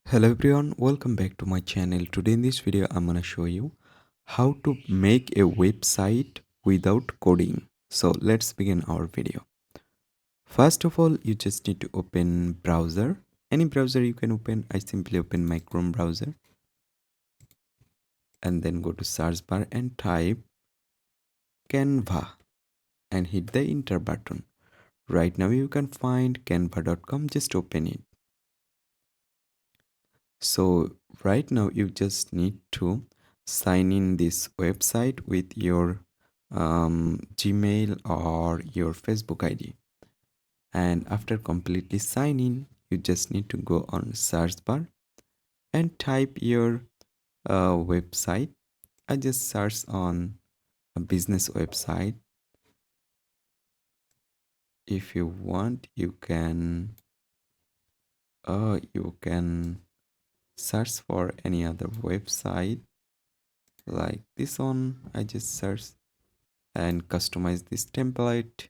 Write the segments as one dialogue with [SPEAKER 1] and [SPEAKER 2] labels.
[SPEAKER 1] Hello everyone, welcome back to my channel. Today in this video I'm gonna show you how to make a website without coding. So let's begin our video. First of all, you just need to open browser. Any browser you can open. I simply open my Chrome browser and then go to search bar and type Canva and hit the enter button. Right now you can find canva.com. Just open it. So right now you just need to sign in this website with your Gmail or your Facebook ID. And after completely sign in, you just need to go on search bar and type your website. I just search on a business website. If you want, you can search for any other website like this one. I just search and customize this template,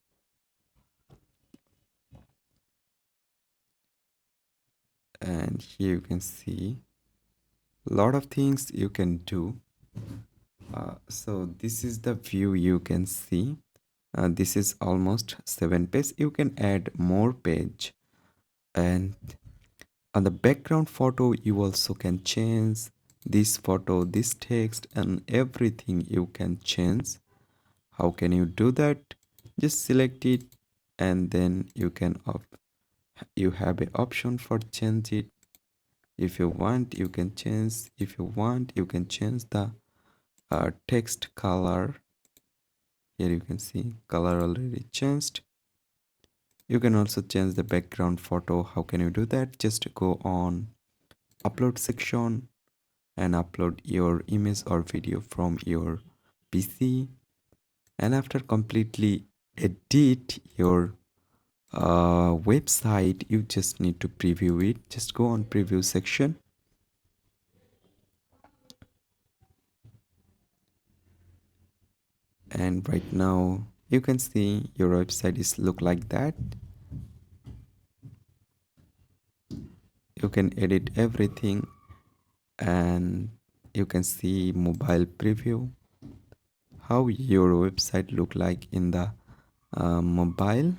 [SPEAKER 1] and here you can see a lot of things you can do. So this is the view you can see. This is almost 7 pages. You can add more page, and on the background photo you also can change this photo, this text, and everything you can change. How can you do that? Just select it, and then you have an option for change it. If you want, you can change. If you want, you can change the text color. Here you can see color already changed. You can also change the background photo. How can you do that? Just go on upload section and upload your image or video from your PC. And after completely edit your website, you just need to preview it. Just go on preview section. And right now you can see your website is look like that. You can edit everything, and you can see mobile preview, how your website look like in the mobile.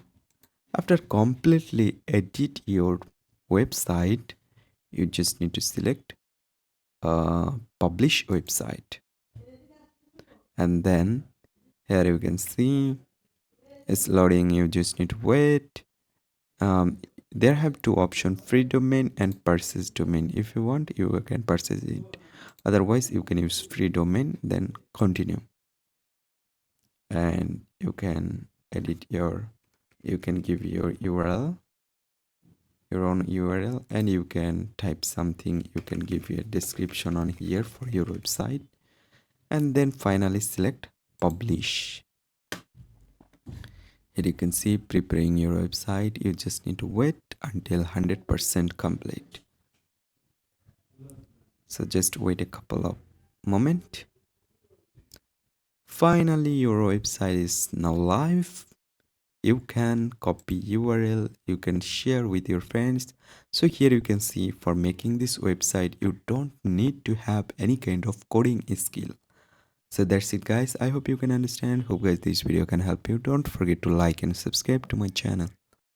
[SPEAKER 1] After completely edit your website, you just need to select publish website, and then here you can see it's loading. You just need to wait. There have two options, free domain and purchase domain. If you want, you can purchase it, otherwise you can use free domain, then continue. And you can edit you can give your URL, your own URL, and you can type something. You can give your description on here for your website, and then finally select publish. Here you can see preparing your website. You just need to wait until 100% complete. So just wait a couple of moments. Finally, your website is now live. You can copy URL, you can share with your friends. So here you can see, for making this website you don't need to have any kind of coding skill. So that's it guys. I hope you can understand. Hope guys this video can help you. Don't forget to like and subscribe to my channel.